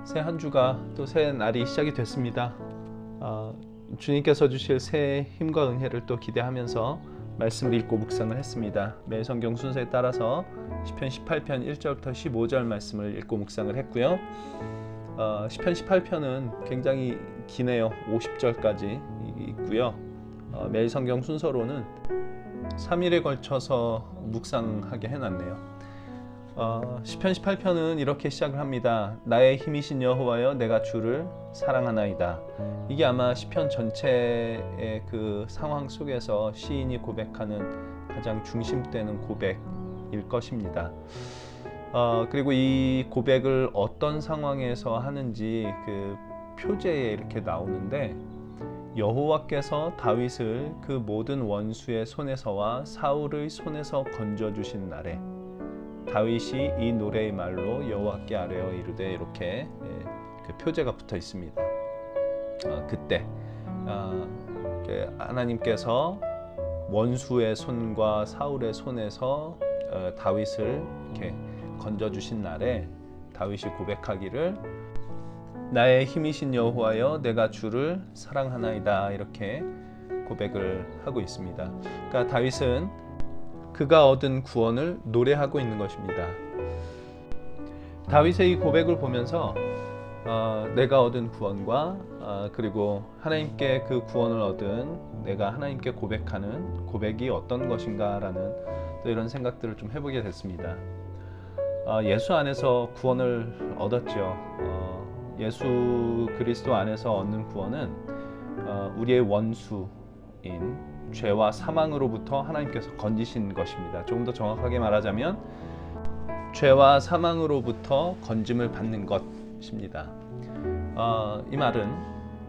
새 한 주가 또 새 날이 시작이 됐습니다. 주님께서 주실 새 힘과 은혜를 또 기대하면서 말씀을 읽고 묵상을 했습니다. 매일 성경 순서에 따라서 시편 18편 1절부터 15절 말씀을 읽고 묵상을 했고요. 시편 18편은 굉장히 기네요. 50절까지 있고요. 매일 성경 순서로는 3일에 걸쳐서 묵상하게 해놨네요. 시편 18편은 이렇게 시작을 합니다. 나의 힘이신 여호와여, 내가 주를 사랑하나이다. 이게 아마 시편 전체의 그 상황 속에서 시인이 고백하는 가장 중심되는 고백일 것입니다. 그리고 이 고백을 어떤 상황에서 하는지 그 표제에 이렇게 나오는데, 여호와께서 다윗을 그 모든 원수의 손에서와 사울의 손에서 건져주신 날에 다윗이 이 노래의 말로 여호와께 아뢰어 이르되, 이렇게 그 표제가 붙어 있습니다. 그때 하나님께서 원수의 손과 사울의 손에서 다윗을 이렇게 건져주신 날에 다윗이 고백하기를, 나의 힘이신 여호와여, 내가 주를 사랑하나이다, 이렇게 고백을 하고 있습니다. 그러니까 다윗은 그가 얻은 구원을 노래하고 있는 것입니다. 다윗의 이 고백을 보면서 내가 얻은 구원과 그리고 하나님께 그 구원을 얻은 내가 하나님께 고백하는 고백이 어떤 것인가라는 또 이런 생각들을 좀 해보게 됐습니다. 예수 안에서 구원을 얻었죠. 예수 그리스도 안에서 얻는 구원은 우리의 원수인 죄와 사망으로부터 하나님께서 건지신 것입니다. 조금 더 정확하게 말하자면 죄와 사망으로부터 건짐을 받는 것입니다. 이 말은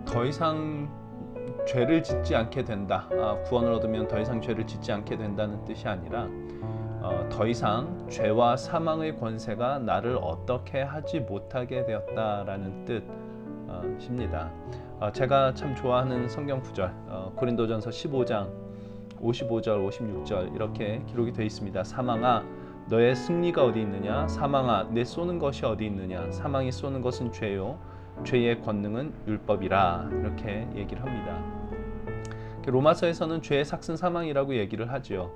더 이상 죄를 짓지 않게 된다, 구원을 얻으면 더 이상 죄를 짓지 않게 된다는 뜻이 아니라 더 이상 죄와 사망의 권세가 나를 어떻게 하지 못하게 되었다라는 뜻입니다. 제가 참 좋아하는 성경 구절, 고린도전서 15장 55절 56절 이렇게 기록이 되어 있습니다. 사망아, 너의 승리가 어디 있느냐? 사망아, 내 쏘는 것이 어디 있느냐? 사망이 쏘는 것은 죄요, 죄의 권능은 율법이라, 이렇게 얘기를 합니다. 로마서에서는 죄의 삭은 사망이라고 얘기를 하죠.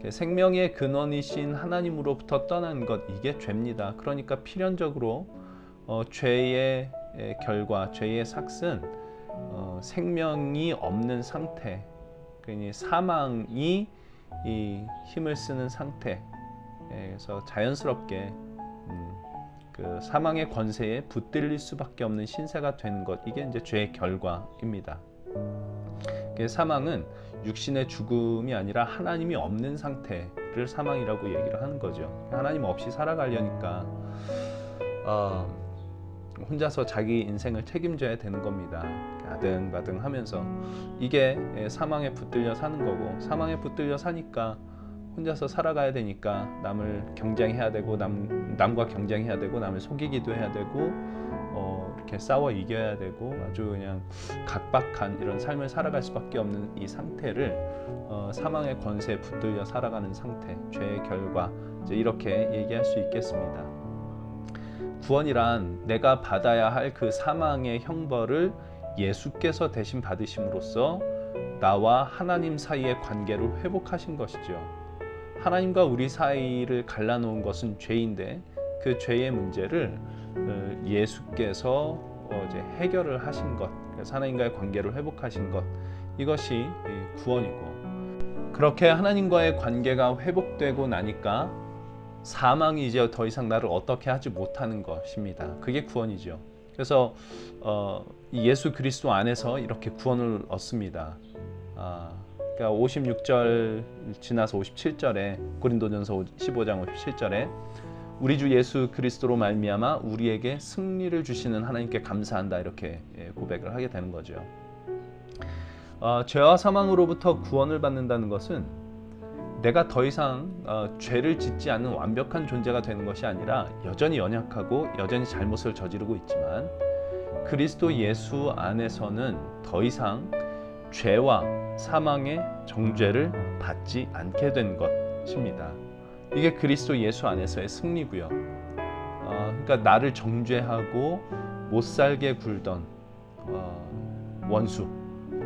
생명의 근원이신 하나님으로부터 떠난 것, 이게 죄입니다. 그러니까 필연적으로 죄의 결과, 죄의 삭은 생명이 없는 상태, 그러니 사망이 이 힘을 쓰는 상태. 그래서 자연스럽게 그 사망의 권세에 붙들릴 수밖에 없는 신세가 되는 것, 이게 이제 죄의 결과입니다. 사망은 육신의 죽음이 아니라 하나님이 없는 상태를 사망이라고 얘기를 하는 거죠. 하나님 없이 살아가려니까 혼자서 자기 인생을 책임져야 되는 겁니다. 아등바등 하면서 이게 사망에 붙들려 사는 거고, 사망에 붙들려 사니까 혼자서 살아가야 되니까 남을 경쟁해야 되고, 남과 경쟁해야 되고, 남을 속이기도 해야 되고, 이렇게 싸워 이겨야 되고, 아주 그냥 각박한 이런 삶을 살아갈 수밖에 없는 이 상태를 사망의 권세에 붙들려 살아가는 상태, 죄의 결과, 이제 이렇게 얘기할 수 있겠습니다. 구원이란 내가 받아야 할 그 사망의 형벌을 예수께서 대신 받으심으로써 나와 하나님 사이의 관계를 회복하신 것이죠. 하나님과 우리 사이를 갈라놓은 것은 죄인데, 그 죄의 문제를 예수께서 이제 해결을 하신 것, 그래서 하나님과의 관계를 회복하신 것, 이것이 구원이고, 그렇게 하나님과의 관계가 회복되고 나니까 사망이 이제 더 이상 나를 어떻게 하지 못하는 것입니다. 그게 구원이죠. 그래서 예수 그리스도 안에서 이렇게 구원을 얻습니다. 그러니까 56절 지나서 57절에, 고린도전서 15장 57절에 우리 주 예수 그리스도로 말미암아 우리에게 승리를 주시는 하나님께 감사한다, 이렇게 고백을 하게 되는 거죠. 죄와 사망으로부터 구원을 받는다는 것은 내가 더 이상 죄를 짓지 않는 완벽한 존재가 되는 것이 아니라 여전히 연약하고 여전히 잘못을 저지르고 있지만 그리스도 예수 안에서는 더 이상 죄와 사망의 정죄를 받지 않게 된 것입니다. 이게 그리스도 예수 안에서의 승리고요. 그러니까 나를 정죄하고 못 살게 굴던 원수,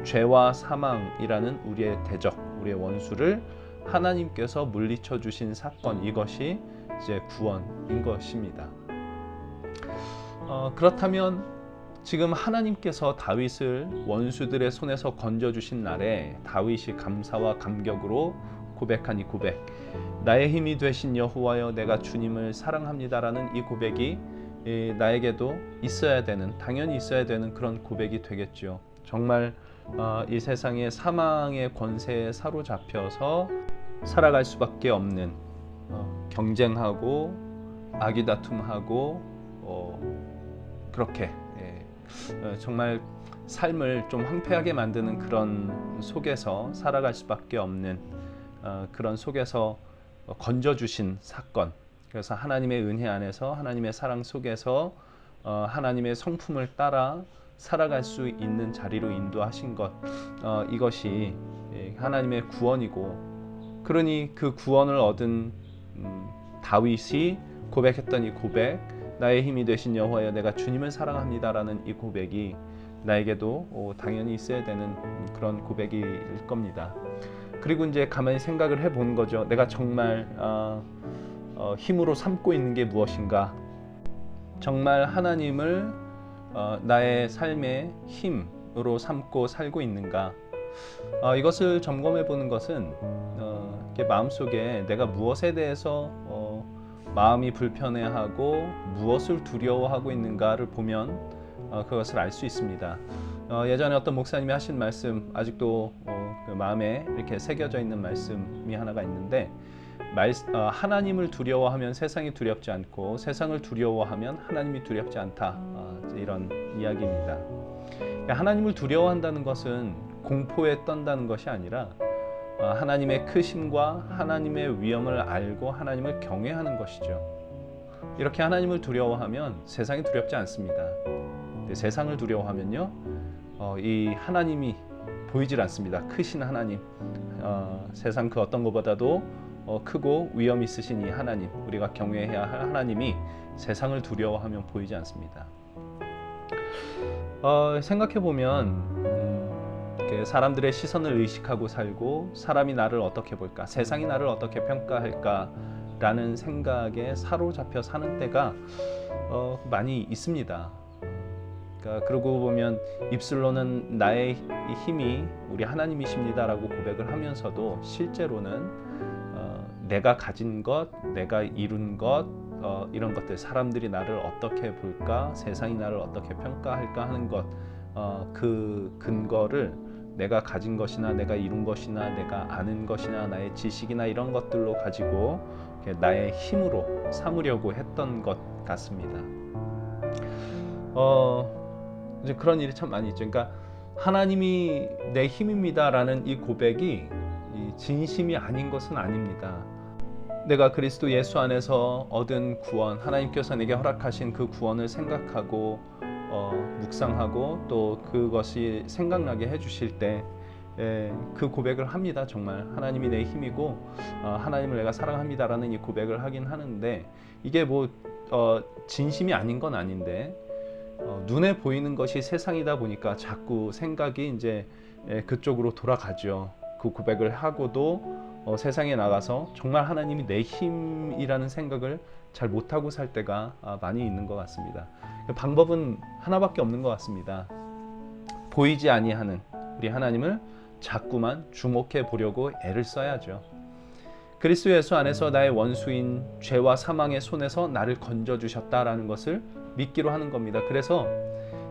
죄와 사망이라는 우리의 대적, 우리의 원수를 하나님께서 물리쳐 주신 사건, 이것이 이제 구원인 것입니다. 그렇다면 지금 하나님께서 다윗을 원수들의 손에서 건져 주신 날에 다윗이 감사와 감격으로 고백한 이 고백, 나의 힘이 되신 여호와여 내가 주님을 사랑합니다라는 이 고백이 나에게도 있어야 되는, 당연히 있어야 되는 그런 고백이 되겠죠. 정말 이 세상의 사망의 권세에 사로잡혀서 살아갈 수밖에 없는, 경쟁하고 아기다툼하고 그렇게 정말 삶을 좀 황폐하게 만드는 그런 속에서 살아갈 수밖에 없는 그런 속에서 건져주신 사건, 그래서 하나님의 은혜 안에서 하나님의 사랑 속에서 하나님의 성품을 따라 살아갈 수 있는 자리로 인도하신 것, 이것이 하나님의 구원이고, 그러니 그 구원을 얻은 다윗이 고백했던 이 고백, 나의 힘이 되신 여호와여 내가 주님을 사랑합니다라는 이 고백이 나에게도 당연히 있어야 되는 그런 고백일 겁니다. 그리고 이제 가만히 생각을 해보는 거죠. 내가 정말 힘으로 삼고 있는 게 무엇인가? 정말 하나님을 나의 삶의 힘으로 삼고 살고 있는가? 이것을 점검해 보는 것은 마음속에 내가 무엇에 대해서 마음이 불편해하고 무엇을 두려워하고 있는가를 보면 그것을 알 수 있습니다. 예전에 어떤 목사님이 하신 말씀, 아직도 그 마음에 이렇게 새겨져 있는 말씀이 하나가 있는데, 하나님을 두려워하면 세상이 두렵지 않고 세상을 두려워하면 하나님이 두렵지 않다, 이런 이야기입니다. 하나님을 두려워한다는 것은 공포에 떤다는 것이 아니라 하나님의 크심과 하나님의 위엄을 알고 하나님을 경외하는 것이죠. 이렇게 하나님을 두려워하면 세상이 두렵지 않습니다. 세상을 두려워하면요, 이 하나님이 보이질 않습니다. 크신 하나님, 세상 그 어떤 것보다도 크고 위엄 있으신 이 하나님, 우리가 경외해야 할 하나님이 세상을 두려워하면 보이지 않습니다. 생각해보면 사람들의 시선을 의식하고 살고, 사람이 나를 어떻게 볼까, 세상이 나를 어떻게 평가할까 라는 생각에 사로잡혀 사는 때가 많이 있습니다. 그러고 보면 입술로는 나의 힘이 우리 하나님이십니다 라고 고백을 하면서도 실제로는 내가 가진 것, 내가 이룬 것, 이런 것들, 사람들이 나를 어떻게 볼까, 세상이 나를 어떻게 평가할까 하는 것, 그 근거를 내가 가진 것이나 내가 이룬 것이나 내가 아는 것이나 나의 지식이나 이런 것들로 가지고 나의 힘으로 삼으려고 했던 것 같습니다. 이제 그런 일이 참 많이 있죠. 그러니까 하나님이 내 힘입니다라는 이 고백이 진심이 아닌 것은 아닙니다. 내가 그리스도 예수 안에서 얻은 구원, 하나님께서 내게 허락하신 그 구원을 생각하고 묵상하고 또 그것이 생각나게 해주실 때 그 고백을 합니다. 정말 하나님이 내 힘이고 하나님을 내가 사랑합니다라는 이 고백을 하긴 하는데, 이게 뭐 진심이 아닌 건 아닌데 눈에 보이는 것이 세상이다 보니까 자꾸 생각이 이제 그쪽으로 돌아가죠. 그 고백을 하고도 세상에 나가서 정말 하나님이 내 힘이라는 생각을 잘 못하고 살 때가 많이 있는 것 같습니다. 방법은 하나밖에 없는 것 같습니다. 보이지 아니하는 우리 하나님을 자꾸만 주목해 보려고 애를 써야죠. 그리스도 예수 안에서 나의 원수인 죄와 사망의 손에서 나를 건져주셨다라는 것을 믿기로 하는 겁니다. 그래서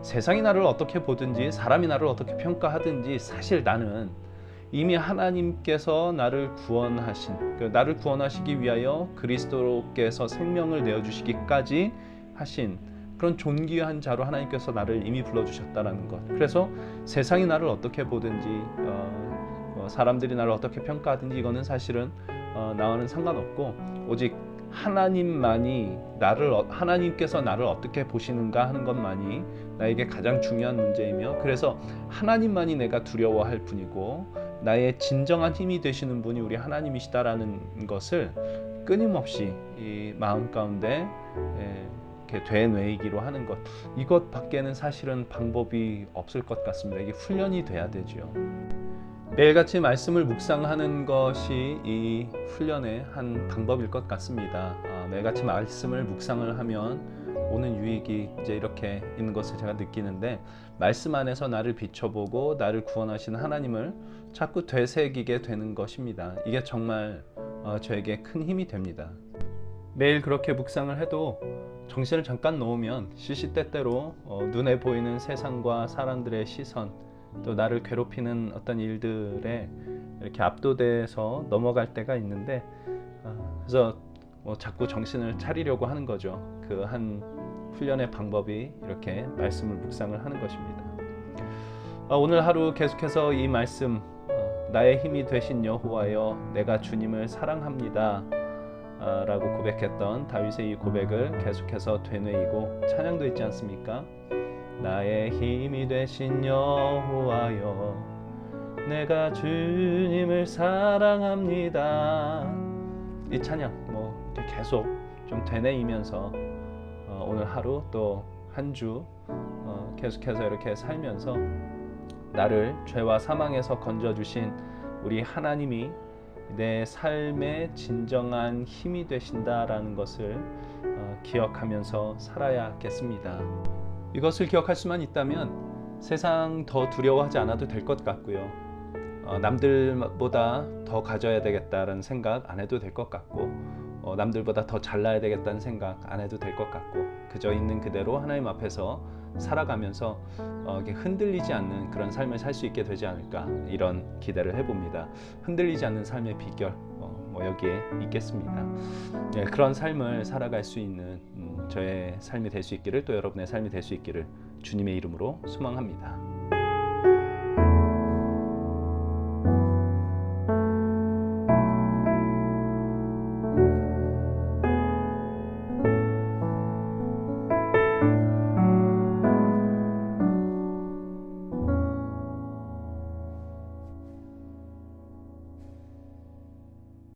세상이 나를 어떻게 보든지 사람이 나를 어떻게 평가하든지 사실 나는 이미 하나님께서 나를 구원하신, 나를 구원하시기 위하여 그리스도께서 생명을 내어주시기까지 하신 그런 존귀한 자로 하나님께서 나를 이미 불러주셨다는 것. 그래서 세상이 나를 어떻게 보든지 사람들이 나를 어떻게 평가하든지 이거는 사실은 나와는 상관없고, 오직 하나님만이 하나님께서 나를 어떻게 보시는가 하는 것만이 나에게 가장 중요한 문제이며, 그래서 하나님만이 내가 두려워할 뿐이고 나의 진정한 힘이 되시는 분이 우리 하나님이시다라는 것을 끊임없이 이 마음 가운데 이렇게 되뇌이기로 하는 것, 이것밖에는 사실은 방법이 없을 것 같습니다. 이게 훈련이 돼야 되죠. 매일같이 말씀을 묵상하는 것이 이 훈련의 한 방법일 것 같습니다. 매일같이 말씀을 묵상을 하면 오는 유익이 이제 이렇게 있는 것을 제가 느끼는데, 말씀 안에서 나를 비춰보고 나를 구원하신 하나님을 자꾸 되새기게 되는 것입니다. 이게 정말 저에게 큰 힘이 됩니다. 매일 그렇게 묵상을 해도 정신을 잠깐 놓으면 시시때때로 눈에 보이는 세상과 사람들의 시선, 또 나를 괴롭히는 어떤 일들에 이렇게 압도돼서 넘어갈 때가 있는데, 그래서 자꾸 정신을 차리려고 하는 거죠. 그 한 훈련의 방법이 이렇게 말씀을 묵상을 하는 것입니다. 오늘 하루 계속해서 이 말씀, 나의 힘이 되신 여호와여 내가 주님을 사랑합니다 라고 고백했던 다윗의 이 고백을 계속해서 되뇌이고 찬양도 있지 않습니까? 나의 힘이 되신 여호와여 내가 주님을 사랑합니다. 이 찬양 이렇게 계속 좀 되뇌이면서 오늘 하루 또 한 주 계속해서 이렇게 살면서 나를 죄와 사망에서 건져주신 우리 하나님이 내 삶의 진정한 힘이 되신다라는 것을 기억하면서 살아야겠습니다. 이것을 기억할 수만 있다면 세상 더 두려워하지 않아도 될 것 같고요. 남들보다 더 가져야 되겠다는 생각 안 해도 될 것 같고, 남들보다 더 잘나야 되겠다는 생각 안 해도 될 것 같고, 그저 있는 그대로 하나님 앞에서 살아가면서 흔들리지 않는 그런 삶을 살 수 있게 되지 않을까, 이런 기대를 해봅니다. 흔들리지 않는 삶의 비결 여기에 있겠습니다. 그런 삶을 살아갈 수 있는 저의 삶이 될 수 있기를, 또 여러분의 삶이 될 수 있기를 주님의 이름으로 소망합니다.